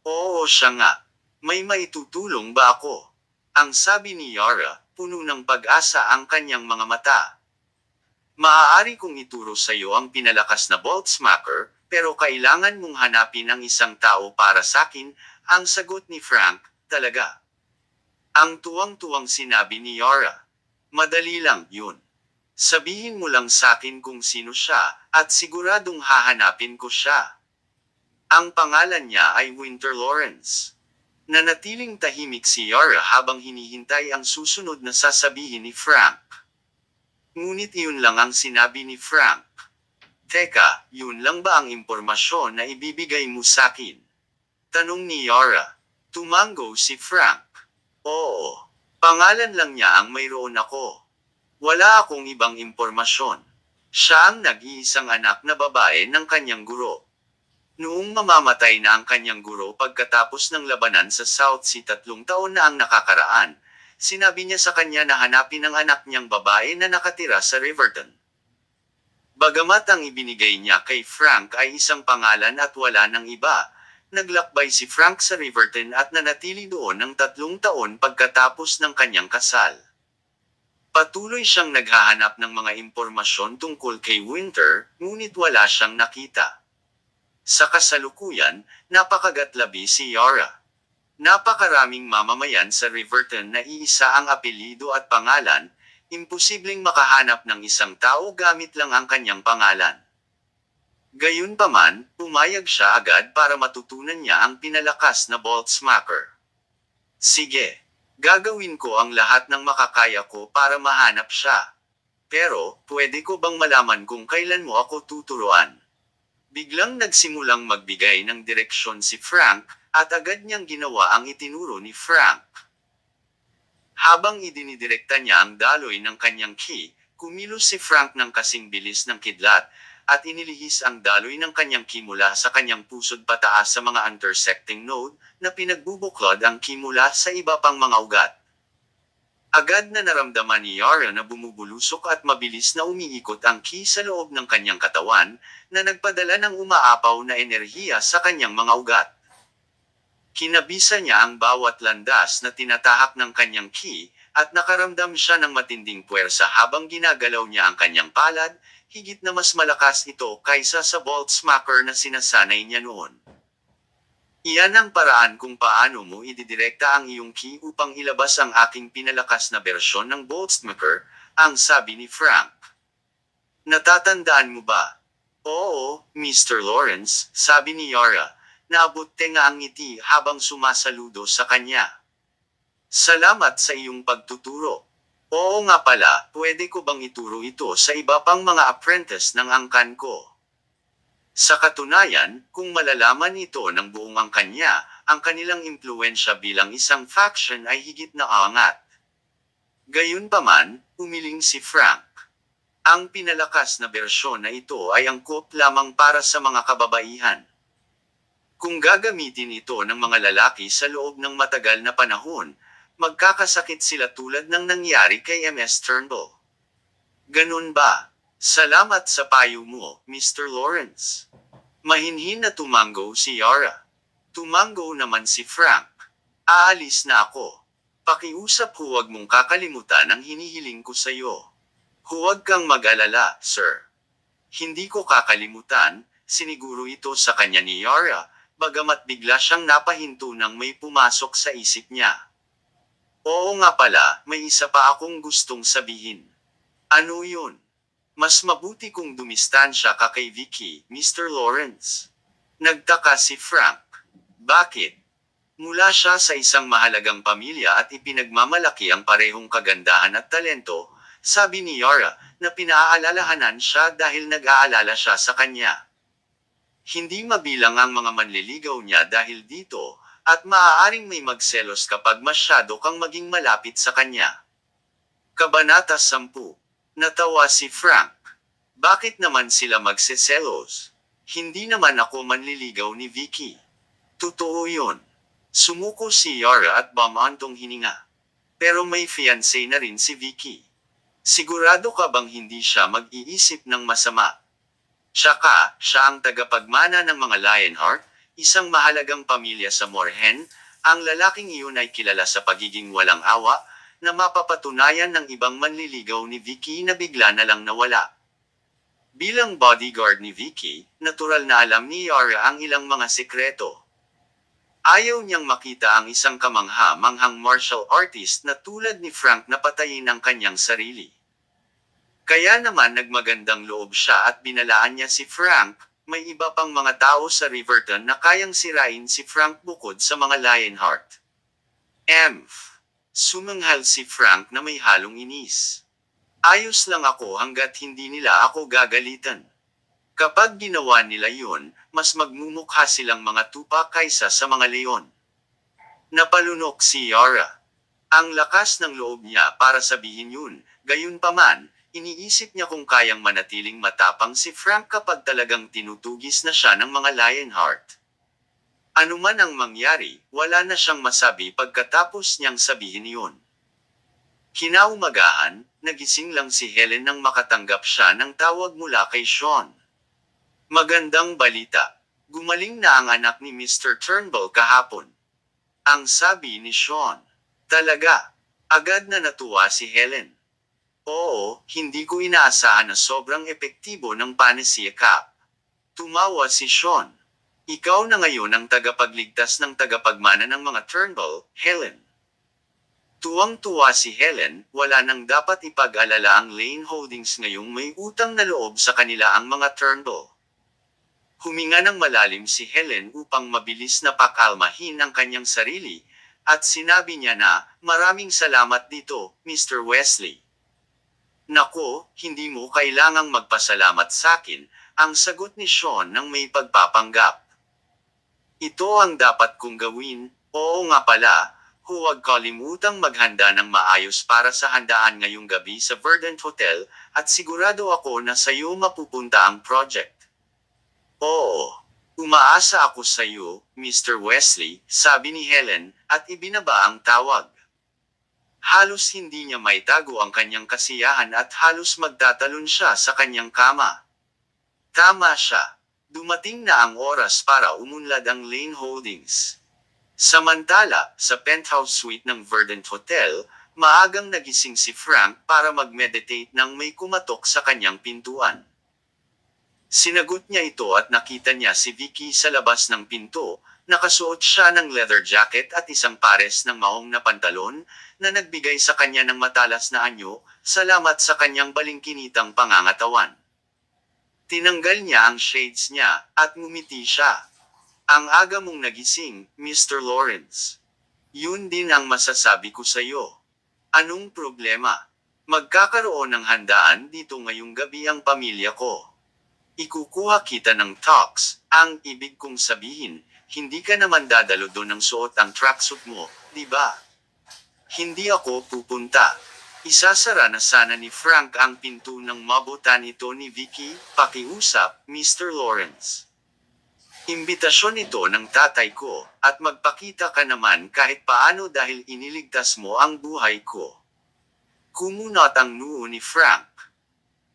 Oo siya nga. May maitutulong ba ako? Ang sabi ni Yara, puno ng pag-asa ang kanyang mga mata. Maaari kong ituro sa iyo ang pinalakas na Boltzmacher, pero kailangan mong hanapin ang isang tao para sakin, ang sagot ni Frank, talaga. Ang tuwang-tuwang sinabi ni Yara. Madali lang yun. Sabihin mo lang sakin kung sino siya, at siguradong hahanapin ko siya. Ang pangalan niya ay Winter Lawrence. Nanatiling tahimik si Yara habang hinihintay ang susunod na sasabihin ni Frank. Ngunit iyon lang ang sinabi ni Frank. Teka, yun lang ba ang impormasyon na ibibigay mo sakin? Tanong ni Yara. Tumango si Frank. Oo. Pangalan lang niya ang mayroon ako. Wala akong ibang impormasyon. Siya ang nag-iisang anak na babae ng kanyang guro. Noong mamamatay na ang kanyang guro pagkatapos ng labanan sa South Sea 3 taon na ang nakakaraan, sinabi niya sa kanya na hanapin ang anak niyang babae na nakatira sa Riverton. Bagamat ang ibinigay niya kay Frank ay isang pangalan at wala ng iba, naglakbay si Frank sa Riverton at nanatili doon ng 3 taon pagkatapos ng kanyang kasal. Patuloy siyang naghahanap ng mga impormasyon tungkol kay Winter, ngunit wala siyang nakita. Sa kasalukuyan, napakagatlabi si Yara. Napakaraming mamamayan sa Riverton na iisa ang apelyido at pangalan, imposibleng makahanap ng isang tao gamit lang ang kanyang pangalan. Gayunpaman, pumayag siya agad para matutunan niya ang pinalakas na Boltzmacher. Sige. Gagawin ko ang lahat ng makakaya ko para mahanap siya. Pero, pwede ko bang malaman kung kailan mo ako tuturuan? Biglang nagsimulang magbigay ng direksyon si Frank, at agad niyang ginawa ang itinuro ni Frank. Habang idinidirekta niya ang daloy ng kanyang key, kumilos si Frank ng kasing bilis ng kidlat, at inilihis ang daloy ng kanyang key mula sa kanyang pusod pataas sa mga intersecting node, na pinagbubuklod ang key mula sa iba pang mga ugat. Agad na naramdaman ni Yara na bumubulusok at mabilis na umiikot ang key sa loob ng kanyang katawan, na nagpadala ng umaapaw na enerhiya sa kanyang mga ugat. Kinabisa niya ang bawat landas na tinatahak ng kanyang key, at nakaramdam siya ng matinding puwersa habang ginagalaw niya ang kanyang palad, higit na mas malakas ito kaysa sa Boltzmacher na sinasanay niya noon. Iyan ang paraan kung paano mo ididirekta ang iyong key upang ilabas ang aking pinalakas na bersyon ng Boltzmacher, ang sabi ni Frank. Natatandaan mo ba? Oo, Mr. Lawrence, sabi ni Yara, naabot tenga ang ngiti habang sumasaludo sa kanya. Salamat sa iyong pagtuturo. Oo nga pala, pwede ko bang ituro ito sa iba pang mga apprentice ng angkan ko? Sa katunayan, kung malalaman ito ng buong angkan niya, ang kanilang impluensya bilang isang faction ay higit na aangat. Gayunpaman, umiling si Frank. Ang pinalakas na bersyon na ito ay angkop lamang para sa mga kababaihan. Kung gagamitin ito ng mga lalaki sa loob ng matagal na panahon, magkakasakit sila tulad ng nangyari kay MS Turnbull. Ganun ba? Salamat sa payo mo, Mr. Lawrence. Mahinhin na tumango si Yara. Tumango naman si Frank. Aalis na ako. Pakiusap, huwag mong kakalimutan ang hinihiling ko sa iyo. Huwag kang mag-alala, sir. Hindi ko kakalimutan, siniguro ito sa kanya ni Yara, bagamat bigla siyang napahinto nang may pumasok sa isip niya. Oo nga pala, may isa pa akong gustong sabihin. Ano yun? Mas mabuti kung dumistansya ka kay Vicky, Mr. Lawrence. Nagtaka si Frank. Bakit? Mula siya sa isang mahalagang pamilya at ipinagmamalaki ang parehong kagandahan at talento, sabi ni Yara, na pinaalalahanan siya dahil nag-aalala siya sa kanya. Hindi mabilang ang mga manliligaw niya dahil dito, at maaaring may magselos kapag masyado kang maging malapit sa kanya. Kabanata 10. Natawa si Frank. Bakit naman sila magseselos? Hindi naman ako manliligaw ni Vicky. Totoo yun. Sumuko si Yara at bumantong hininga. Pero may fiancé na rin si Vicky. Sigurado ka bang hindi siya mag-iisip ng masama? Tsaka, siya ang tagapagmana ng mga Lionheart, isang mahalagang pamilya sa Moorhen. Ang lalaking iyon ay kilala sa pagiging walang awa, na mapapatunayan ng ibang manliligaw ni Vicky na bigla na lang nawala. Bilang bodyguard ni Vicky, natural na alam ni Yara ang ilang mga sikreto. Ayaw niyang makita ang isang kamangha-manghang martial artist na tulad ni Frank na patayin ang kanyang sarili. Kaya naman nagmagandang loob siya at binalaan niya si Frank. May iba pang mga tao sa Riverton na kayang sirain si Frank bukod sa mga Lionheart. Sumanghal si Frank na may halong inis. Ayos lang ako hanggat hindi nila ako gagalitan. Kapag ginawa nila yun, mas magmumukha silang mga tupa kaysa sa mga leon. Napalunok si Yara. Ang lakas ng loob niya para sabihin yun, gayunpaman, iniisip niya kung kayang manatiling matapang si Frank kapag talagang tinutugis na siya ng mga Lionheart. Ano man ang mangyari, wala na siyang masabi pagkatapos niyang sabihin yun. Kinaumagahan, nagising lang si Helen nang makatanggap siya ng tawag mula kay Sean. Magandang balita. Gumaling na ang anak ni Mr. Turnbull kahapon. Ang sabi ni Sean. Talaga. Agad na natuwa si Helen. Oo, hindi ko inaasahan na sobrang epektibo ng panasiakap. Tumawa si Sean. Ikaw na ngayon ang tagapagligtas ng tagapagmana ng mga Turnbull, Helen. Tuwang-tuwa si Helen, wala nang dapat ipag-alala ang Lane Holdings ngayong may utang na loob sa kanila ang mga Turnbull. Huminga ng malalim si Helen upang mabilis na pakalmahin ang kanyang sarili, at sinabi niya na, maraming salamat dito, Mr. Wesley. Nako, hindi mo kailangang magpasalamat sa akin, ang sagot ni Sean nang may pagpapanggap. Ito ang dapat kong gawin. Oo nga pala, huwag kalimutang maghanda ng maayos para sa handaan ngayong gabi sa Verdant Hotel, at sigurado ako na sa iyo mapupunta ang project. Oo, umaasa ako sa iyo, Mr. Wesley, sabi ni Helen, at ibinaba ang tawag. Halos hindi niya maitago ang kanyang kasiyahan at halos magtatalon siya sa kanyang kama. Tama siya. Dumating na ang oras para umunlad ang Lane Holdings. Samantala, sa penthouse suite ng Verdant Hotel, maagang nagising si Frank para mag-meditate nang may kumatok sa kanyang pintuan. Sinagot niya ito at nakita niya si Vicky sa labas ng pinto. Nakasuot siya ng leather jacket at isang pares ng maong na pantalon, na nagbigay sa kanya ng matalas na anyo, salamat sa kanyang balingkinitang pangangatawan. Tinanggal niya ang shades niya, at ngumiti siya. Ang aga mong nagising, Mr. Lawrence. Yun din ang masasabi ko sa iyo. Anong problema? Magkakaroon ng handaan dito ngayong gabi ang pamilya ko. Ikukuha kita ng talks, ang ibig kong sabihin, hindi ka naman dadalo doon ng suot ang tracksuit mo, di ba? Hindi ako pupunta. Isasara na sana ni Frank ang pinto ng mabutan ito ni Vicky, pakiusap, Mr. Lawrence. Imbitasyon ito ng tatay ko, at magpakita ka naman kahit paano dahil iniligtas mo ang buhay ko. Kumunot ang noo ni Frank.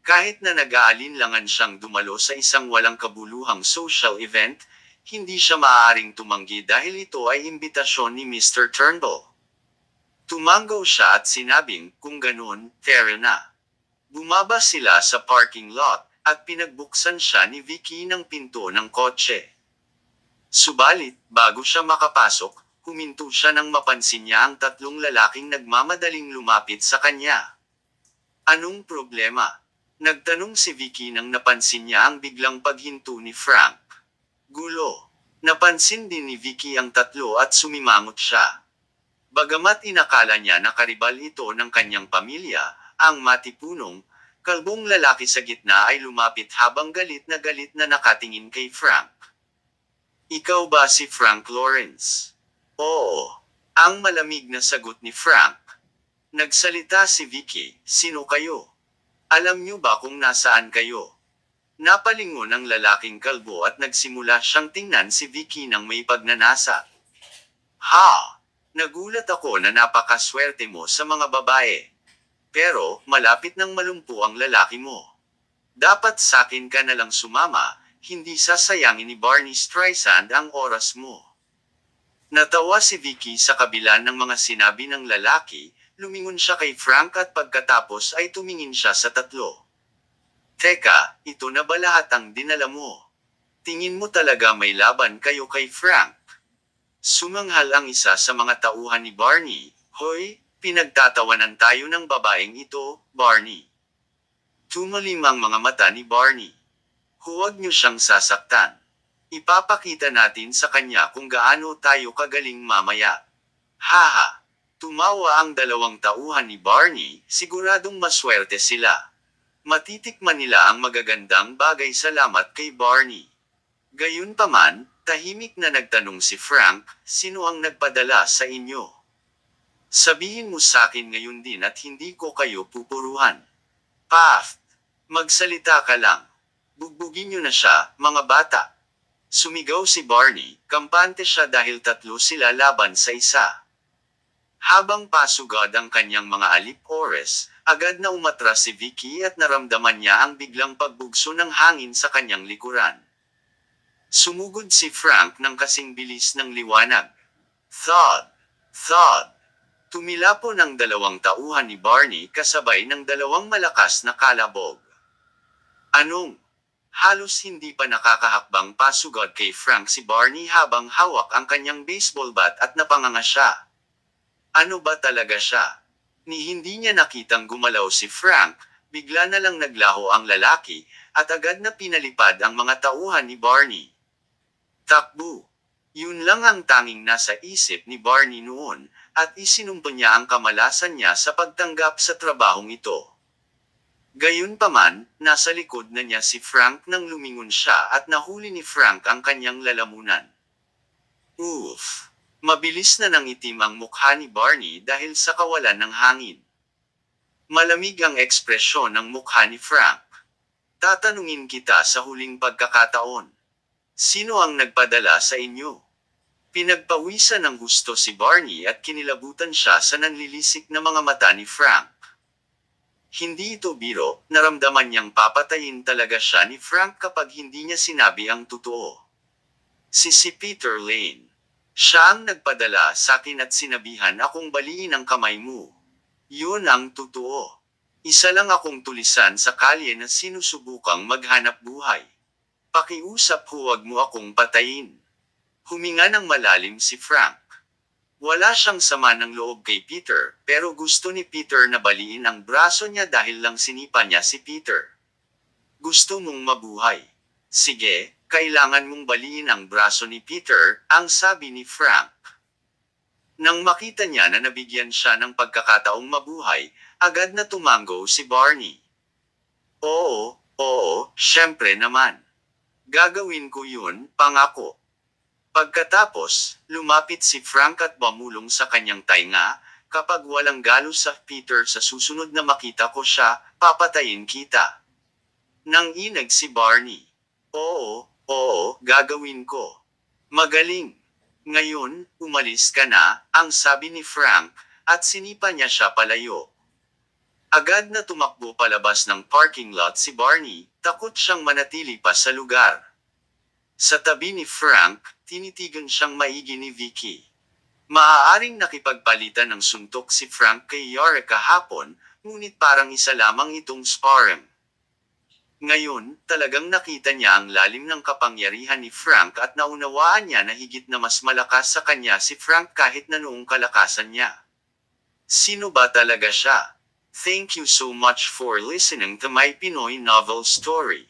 Kahit na nag-aalinlangan siyang dumalo sa isang walang kabuluhang social event, hindi siya maaaring tumanggi dahil ito ay imbitasyon ni Mr. Turnbull. Tumango siya at sinabing, kung ganun, tara na. Bumaba sila sa parking lot, at pinagbuksan siya ni Vicky ng pinto ng kotse. Subalit, bago siya makapasok, huminto siya nang mapansin niya ang tatlong lalaking nagmamadaling lumapit sa kanya. Anong problema? Nagtanong si Vicky nang napansin niya ang biglang paghinto ni Frank. Gulo. Napansin din ni Vicky ang tatlo at sumimangot siya. Bagamat inakala niya na karibal ito ng kanyang pamilya, ang matipunong, kalbong lalaki sa gitna ay lumapit habang galit na nakatingin kay Frank. Ikaw ba si Frank Lawrence? Oo. Ang malamig na sagot ni Frank. Nagsalita si Vicky, sino kayo? Alam niyo ba kung nasaan kayo? Napalingon ang lalaking kalbo at nagsimula siyang tingnan si Vicky ng may pagnanasa. Ha! Nagulat ako na napakaswerte mo sa mga babae. Pero, malapit nang malumpo ang lalaki mo. Dapat sakin ka na lang sumama, hindi sasayangin ni Barney Streisand ang oras mo. Natawa si Vicky sa kabila ng mga sinabi ng lalaki, lumingon siya kay Frank at pagkatapos ay tumingin siya sa tatlo. Teka, ito na ba lahat ang dinala mo? Tingin mo talaga may laban kayo kay Frank? Sumanghal ang isa sa mga tauhan ni Barney. Hoy, pinagtatawanan tayo ng babaeng ito, Barney. Tumalim ang mga mata ni Barney. Huwag niyo siyang sasaktan. Ipapakita natin sa kanya kung gaano tayo kagaling mamaya. Haha. Tumawa ang dalawang tauhan ni Barney, siguradong maswerte sila. Matitikman nila ang magagandang bagay salamat kay Barney. Gayunpaman, tahimik na nagtanong si Frank, sino ang nagpadala sa inyo? Sabihin mo sakin ngayon din at hindi ko kayo pupuruhan. Path! Magsalita ka lang. Bugbugin niyo na siya, mga bata. Sumigaw si Barney, kampante siya dahil tatlo sila laban sa isa. Habang pasugad ang kanyang mga alip-ores, agad na umatras si Vicky at naramdaman niya ang biglang pagbugso ng hangin sa kanyang likuran. Sumugod si Frank ng kasing bilis ng liwanag. Thud! Thud! Tumilapon ang dalawang tauhan ni Barney kasabay ng dalawang malakas na kalabog. Anong? Halos hindi pa nakakahakbang pasugod kay Frank si Barney habang hawak ang kanyang baseball bat at napanganga siya. Ano ba talaga siya? Ni hindi niya nakitang gumalaw si Frank, bigla na lang naglaho ang lalaki, at agad na pinalipad ang mga tauhan ni Barney. Takbo! Yun lang ang tanging nasa isip ni Barney noon, at isinumpa niya ang kamalasan niya sa pagtanggap sa trabahong ito. Gayunpaman, nasa likod na niya si Frank nang lumingon siya at nahuli ni Frank ang kanyang lalamunan. Oof! Mabilis na nangitim ang mukha ni Barney dahil sa kawalan ng hangin. Malamig ang ekspresyon ng mukha ni Frank. Tatanungin kita sa huling pagkakataon. Sino ang nagpadala sa inyo? Pinagpawisan ng gusto si Barney at kinilabutan siya sa nanlilisik na mga mata ni Frank. Hindi ito biro, naramdaman niyang papatayin talaga siya ni Frank kapag hindi niya sinabi ang totoo. Si Peter Lane. Siya ang nagpadala sa akin at sinabihan akong baliin ang kamay mo. Yun ang totoo. Isa lang akong tulisan sa kalye na sinusubukang maghanap buhay. Pakiusap huwag mo akong patayin. Huminga ng malalim si Frank. Wala siyang sama ng loob kay Peter, pero gusto ni Peter na baliin ang braso niya dahil lang sinipa niya si Peter. Gusto mong mabuhay? Sige, kailangan mong baliin ang braso ni Peter, ang sabi ni Frank. Nang makita niya na nabigyan siya ng pagkakataong mabuhay, agad na tumango si Barney. Oo, syempre naman. Gagawin ko yun, pangako. Pagkatapos, lumapit si Frank at bumulong sa kanyang tainga, kapag walang galos sa Peter sa susunod na makita ko siya, papatayin kita. Nang inag si Barney. Oo, Oo, gagawin ko. Magaling. Ngayon, umalis ka na, ang sabi ni Frank, at sinipa niya siya palayo. Agad na tumakbo palabas ng parking lot si Barney, takot siyang manatili pa sa lugar. Sa tabi ni Frank, tinitigan siyang maigi ni Vicky. Maaaring nakipagpalitan ng suntok si Frank kay Yara kahapon, ngunit parang isa lamang itong sparring. Ngayon, talagang nakita niya ang lalim ng kapangyarihan ni Frank at naunawaan niya na higit na mas malakas sa kanya si Frank kahit na noong kalakasan niya. Sino ba talaga siya? Thank you so much for listening to my Pinoy novel story.